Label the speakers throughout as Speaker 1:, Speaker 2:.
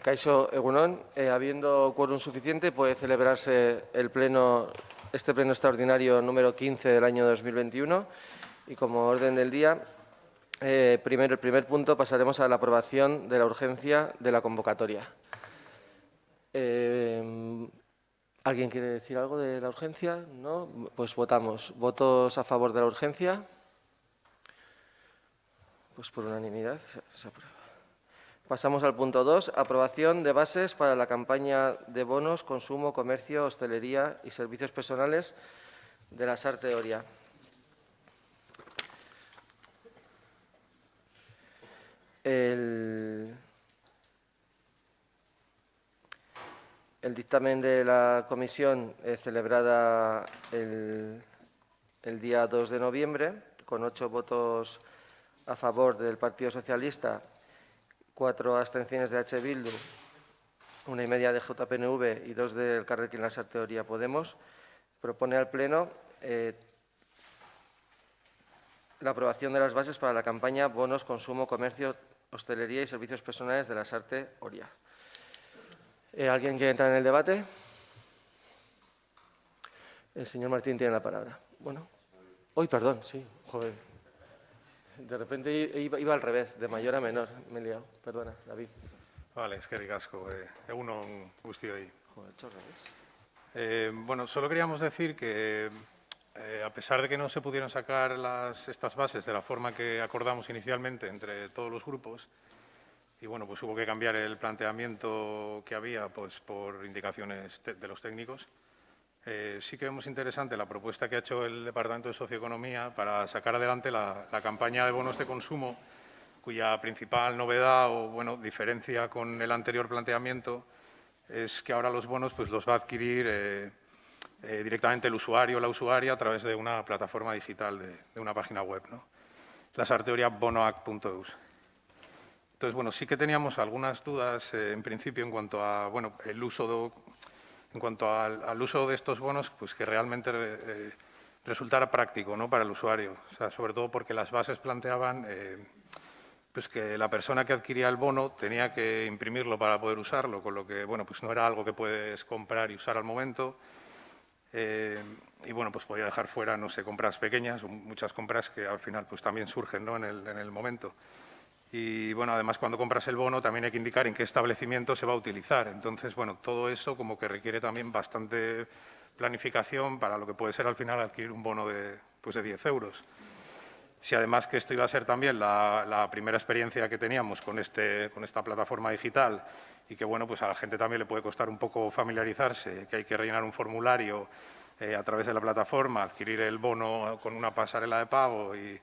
Speaker 1: Kaixo, egunon. Habiendo quórum suficiente, puede celebrarse este pleno extraordinario número 15 del año 2021. Y como orden del día, el primer punto, pasaremos a la aprobación de la urgencia de la convocatoria. ¿Alguien quiere decir algo de la urgencia? ¿No? Pues votamos. ¿Votos a favor de la urgencia? Pues por unanimidad se aprueba. Pasamos al punto 2, aprobación de bases para la campaña de bonos, consumo, comercio, hostelería y servicios personales de la SAR Oria. El dictamen de la comisión celebrada el día 2 de noviembre, con 8 votos a favor del Partido Socialista, 4 abstenciones de H. Bildu, 1,5 de JPNV y 2 del Elkarrekin Lasarte Oria Podemos, propone al Pleno la aprobación de las bases para la campaña Bonos, Consumo, Comercio, Hostelería y Servicios Personales de la Lasarte Oria. ¿Alguien quiere entrar en el debate? El señor Martín tiene la palabra. Bueno. Hoy, perdón, sí, joder. De repente iba al revés, de mayor a menor. Me he liado. Perdona, David.
Speaker 2: Vale, eskerrik asko. Egunon guztioi.
Speaker 1: Joder, hecho al revés.
Speaker 2: Bueno, solo queríamos decir que a pesar de que no se pudieron sacar estas bases de la forma que acordamos inicialmente entre todos los grupos, y bueno, pues hubo que cambiar el planteamiento que había pues, por indicaciones de los técnicos, sí que vemos interesante la propuesta que ha hecho el Departamento de Socioeconomía para sacar adelante la campaña de bonos de consumo, cuya principal novedad o bueno, diferencia con el anterior planteamiento es que ahora los bonos pues, los va a adquirir directamente el usuario o la usuaria a través de una plataforma digital de una página web, ¿no? La SAR Oria bonoac.eus. Entonces, bueno, sí que teníamos algunas dudas en principio en cuanto a bueno, el uso al uso de estos bonos, pues que realmente resultara práctico, ¿no? Para el usuario. O sea, sobre todo porque las bases planteaban pues que la persona que adquiría el bono tenía que imprimirlo para poder usarlo, con lo que bueno, pues no era algo que puedes comprar y usar al momento. Y bueno, pues podía dejar fuera, no sé, compras pequeñas, o muchas compras que al final pues también surgen, ¿no? en el momento. Y bueno, además cuando compras el bono también hay que indicar en qué establecimiento se va a utilizar. Entonces, bueno, todo eso como que requiere también bastante planificación para lo que puede ser al final adquirir un bono de 10 euros. Si además que esto iba a ser también la primera experiencia que teníamos con esta plataforma digital y que bueno, pues a la gente también le puede costar un poco familiarizarse, que hay que rellenar un formulario a través de la plataforma, adquirir el bono con una pasarela de pago y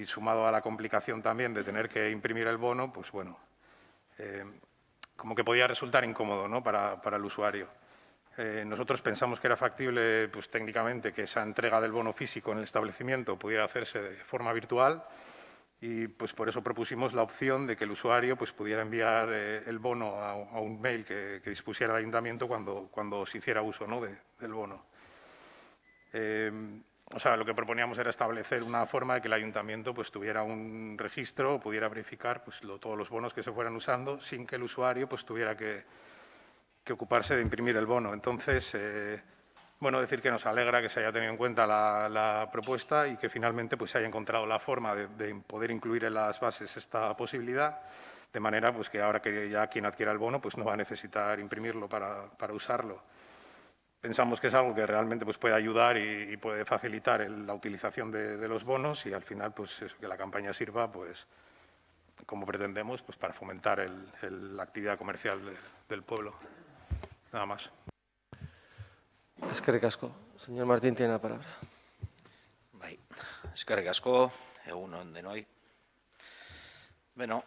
Speaker 2: sumado a la complicación también de tener que imprimir el bono, pues bueno, como que podía resultar incómodo, ¿no? para el usuario. Nosotros pensamos que era factible pues, técnicamente que esa entrega del bono físico en el establecimiento pudiera hacerse de forma virtual y pues, por eso propusimos la opción de que el usuario pues, pudiera enviar el bono a un mail que dispusiera el ayuntamiento cuando se hiciera uso, ¿no? del bono. O sea, lo que proponíamos era establecer una forma de que el ayuntamiento pues, tuviera un registro, pudiera verificar pues, todos los bonos que se fueran usando sin que el usuario pues, tuviera que ocuparse de imprimir el bono. Entonces, bueno, decir que nos alegra que se haya tenido en cuenta la propuesta y que finalmente pues, se haya encontrado la forma de poder incluir en las bases esta posibilidad, de manera pues, que ahora que ya quien adquiera el bono pues, no va a necesitar imprimirlo para usarlo. Pensamos que es algo que realmente pues, puede ayudar y puede facilitar la utilización de los bonos y al final pues, eso, que la campaña sirva, pues, como pretendemos, pues, para fomentar la actividad comercial del pueblo. Nada más.
Speaker 1: Eskerrik asko. Señor Martín tiene la palabra.
Speaker 3: Bai, eskerrik asko, egunon denoi. Beno,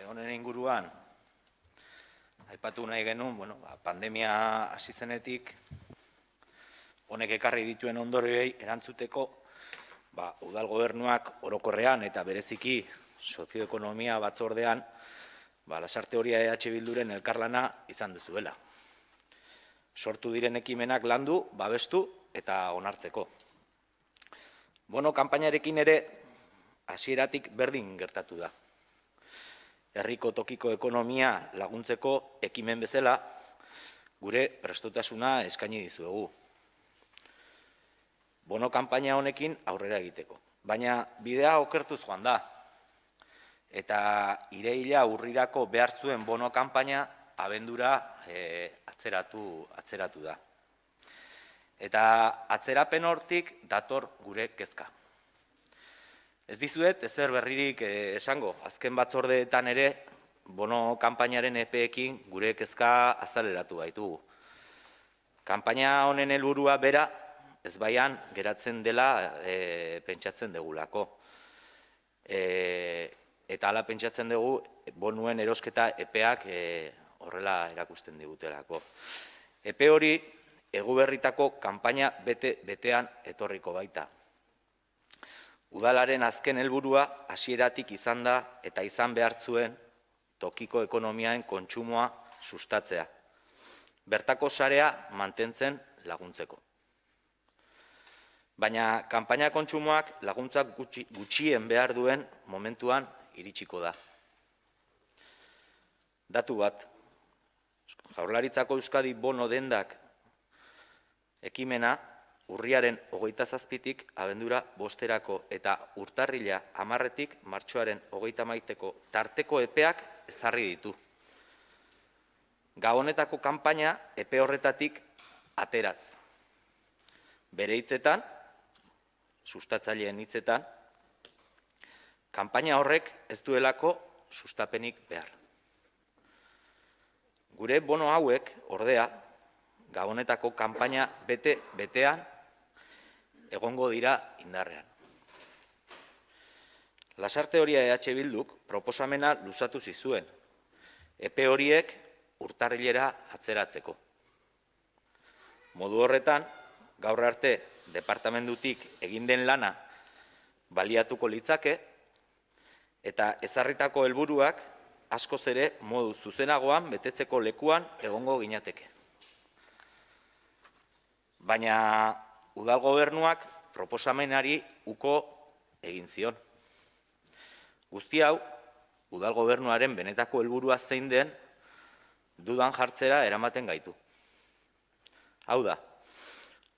Speaker 3: honen inguruan, aipatu nahi genuen, bueno, pandemia hasi zenetik, honek ekarri dituen ondorioei erantzuteko, udal gobernuak orokorrean eta bereziki sozioekonomia batzordean, Lasarte Oria EH Bilduren elkarlana izan duzuela. Sortu diren ekimenak landu, babestu eta onartzeko. Bono kanpainarekin ere hasieratik berdin gertatu da. herriko tokiko ekonomia laguntzeko ekimen bezala, gure prestutasuna eskaini dizuegu. Bono kanpaina honekin aurrera egiteko. Baina bidea okertuz joan da. Eta iraila urrirako behar zuen bono kanpaina abendura atzeratu da. Eta atzerapen hortik dator gure kezka. Ez dizuet, ezer berririk esango, azken batzordeetan ere, bono kanpainaren epeekin gure kezka azaleratu baitugu. Kanpaina honen helburua bera, ezbaian geratzen dela pentsatzen degulako. Eta hala pentsatzen dugu, bonuen erosketa epeak horrela erakusten digutelako. Epe hori, Eguberritako kanpaina betean etorriko baita. Udalaren azken helburua hasieratik izan da eta izan behar zuen tokiko ekonomiaen kontsumoa sustatzea. Bertako sarea mantentzen laguntzeko. Baina kanpaina kontsumoak laguntzak gutxien behar duen momentuan iritsiko da. Datu bat, Jaurlaritzako Euskadi bono dendak ekimena urriaren 27tik abendura 5erako eta urtarrila 10etik martxoaren 31eko tarteko epeak ezarri ditu. Gabonetako kanpaina epe horretatik ateraz. Bere hitzetan, sustatzaileen hitzetan, kanpaina horrek ez duelako sustapenik behar. Gure bono hauek, ordea, Gabonetako kanpaina betean egongo dira indarrean. Lasarte Horia EH Bilduk proposamena luzatu zizuen, epe horiek urtarrilera atzeratzeko. Modu horretan, gaur arte departamentutik egin den lana baliatuko litzake eta ezarritako helburuak askoz ere modu zuzenagoan betetzeko lekuan egongo ginateke. Baina udal gobernuak proposamenari uko egin zion. Guzti hau, udal gobernuaren benetako helburua zein den dudan jartzera eramaten gaitu. Hau da,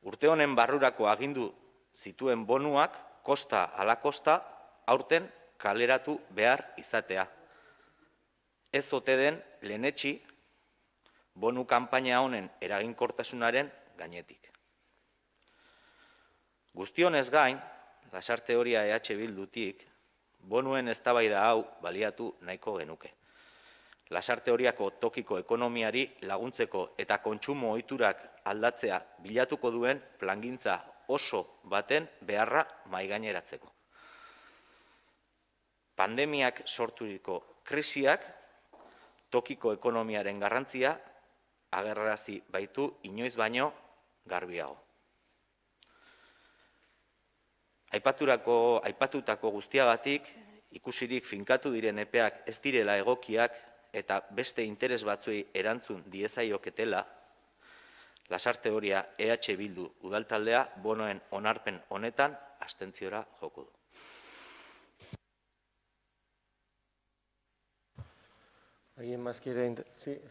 Speaker 3: urte honen barrurako agindu zituen bonuak kosta ala kosta aurten kaleratu behar izatea. Ez ote den lehenetsi bonu kanpaina honen eraginkortasunaren gainetik. Guztionez gain, Lasarte Horia EH Bildutik, bonuen eztabaida hau baliatu nahiko genuke. Lasarte Horiako tokiko ekonomiari laguntzeko eta kontsumo ohiturak aldatzea bilatuko duen plangintza oso baten beharra mahaigaineratzeko. Pandemiak sorturiko krisiak tokiko ekonomiaren garrantzia agerrarazi baitu inoiz baino garbiago. Aipatutako guztiagatik, ikusirik finkatu diren epeak ez direla egokiak eta beste interes batzuei erantzun diezaioketela, Lasarte Horia EH Bildu udaltaldea bonoen onarpen honetan abstentziora joko du.
Speaker 1: ¿Alguien más quiere? Sí,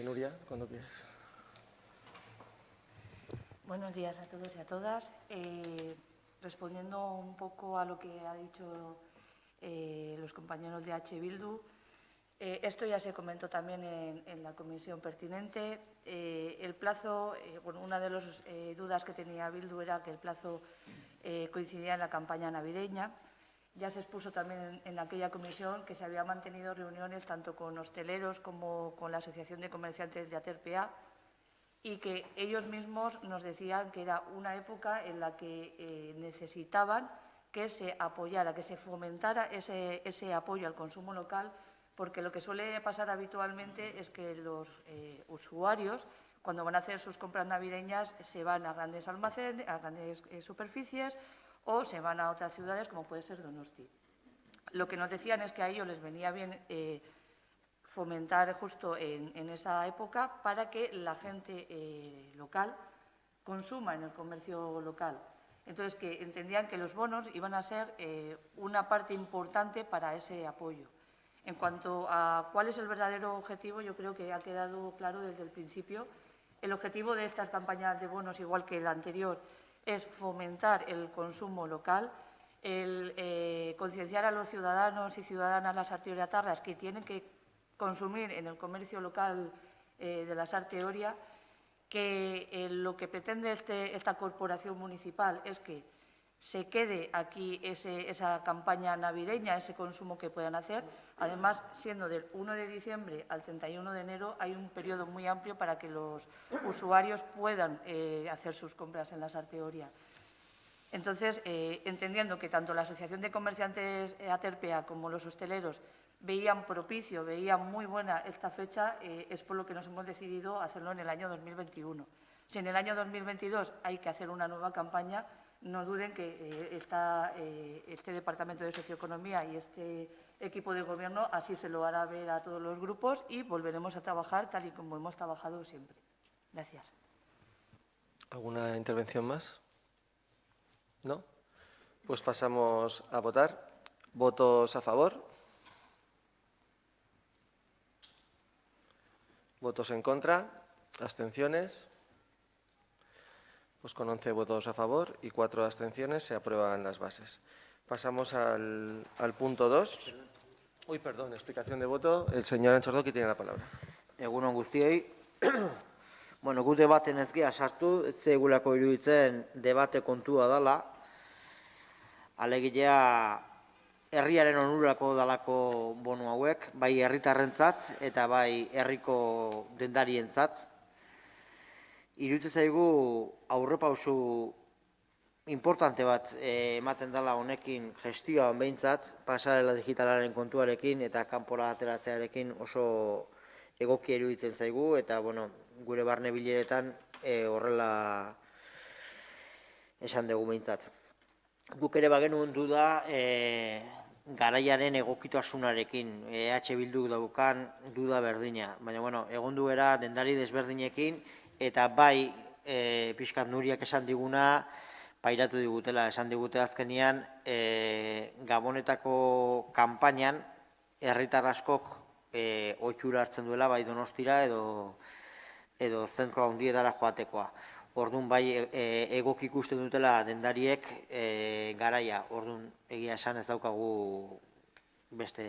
Speaker 1: Nuria, cuando quieras.
Speaker 4: Buenos días a todos y a todas. Respondiendo un poco a lo que ha dicho los compañeros de H. Bildu, esto ya se comentó también en la comisión pertinente. El plazo, bueno, una de las dudas que tenía Bildu era que el plazo coincidía en la campaña navideña. Ya se expuso también en aquella comisión que se habían mantenido reuniones tanto con hosteleros como con la Asociación de Comerciantes de Aterpea y que ellos mismos nos decían que era una época en la que necesitaban que se apoyara, que se fomentara ese apoyo al consumo local, porque lo que suele pasar habitualmente es que los usuarios, cuando van a hacer sus compras navideñas, se van a grandes almacenes, a grandes superficies o se van a otras ciudades como puede ser Donosti. Lo que nos decían es que a ellos les venía bien fomentar justo en esa época para que la gente local consuma en el comercio local. Entonces, que entendían que los bonos iban a ser una parte importante para ese apoyo. En cuanto a cuál es el verdadero objetivo, yo creo que ha quedado claro desde el principio. El objetivo de estas campañas de bonos, igual que el anterior, es fomentar el consumo local, el concienciar a los ciudadanos y ciudadanas las arteoriatarras que tienen que consumir en el comercio local de la Sarteoria, que lo que pretende esta corporación municipal es que se quede aquí esa campaña navideña, ese consumo que puedan hacer. Además, siendo del 1 de diciembre al 31 de enero, hay un periodo muy amplio para que los usuarios puedan hacer sus compras en la Sarteoria. Entonces, entendiendo que tanto la Asociación de Comerciantes Aterpea como los hosteleros veían propicio, veían muy buena esta fecha, es por lo que nos hemos decidido hacerlo en el año 2021. Si en el año 2022 hay que hacer una nueva campaña, no duden que este Departamento de Socioeconomía y este equipo de Gobierno así se lo hará ver a todos los grupos y volveremos a trabajar tal y como hemos trabajado siempre. Gracias.
Speaker 1: ¿Alguna intervención más? ¿No? Pues pasamos a votar. ¿Votos a favor? ¿Votos en contra? ¿Abstenciones? Pues con 11 votos a favor y 4 abstenciones se aprueban las bases. Pasamos al punto 2. Uy, perdón, explicación de voto. El señor Antxordoki tiene la palabra.
Speaker 5: Egun on guztioi. Bueno, gu debaten ez gea sartu, ez zegulako iruditzen debate kontua dala. Alegia herriaren onurako dalako bonu hauek, bai herritarrentzat eta bai herriko dendarientzat. Iruditzen zaigu aurrepausu importante bat ematen dela honekin gestioan behintzat, pasarela digitalaren kontuarekin eta kanpora ateratzearekin oso egokia iruditzen zaigu, eta bueno, gure barne bileretan horrela esan dugu behintzat. Guk ere bagenuen duda garaiaren egokitasunarekin, EH Bilduk daukan duda berdina, baina bueno, egon duera dendari desberdinekin, eta bai pixkat Nuriak esan diguna, pairatu digutela, esan digute azkenian, Gabonetako kanpainan herritar askok ohitura hartzen duela bai Donostira edo zentro handietara joatekoa. Orduan bai egok ikusten dutela dendariek garaia, orduan egia esan ez daukagu beste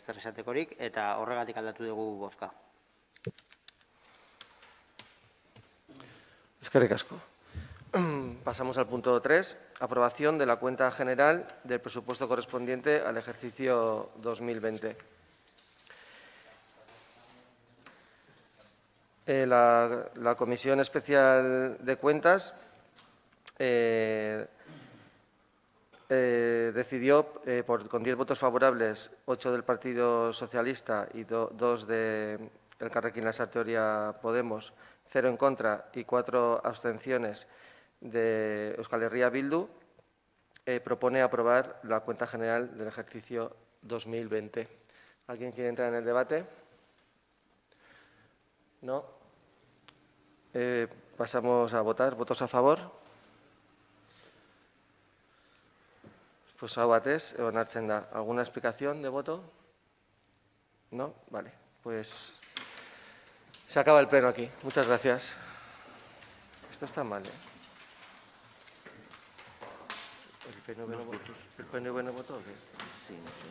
Speaker 5: zer esatekorik, eta horregatik aldatu dugu bozka.
Speaker 1: Eskerrik asko. Pasamos al punto 3, aprobación de la cuenta general del presupuesto correspondiente al ejercicio 2020. La Comisión Especial de Cuentas decidió, con 10 votos favorables, 8 del Partido Socialista y 2 de Elkarrekin Lasarteoria Podemos, 0 en contra y 4 abstenciones de Euskal Herria Bildu, propone aprobar la cuenta general del ejercicio 2020. ¿Alguien quiere entrar en el debate? ¿No? Pasamos a votar. ¿Votos a favor? Pues hau batez, onartzen da. ¿Alguna explicación de voto? ¿No? Vale. Pues se acaba el pleno aquí. Muchas gracias. Esto está mal, ¿eh? ¿El PNV no votó o qué?
Speaker 5: Sí, no sé.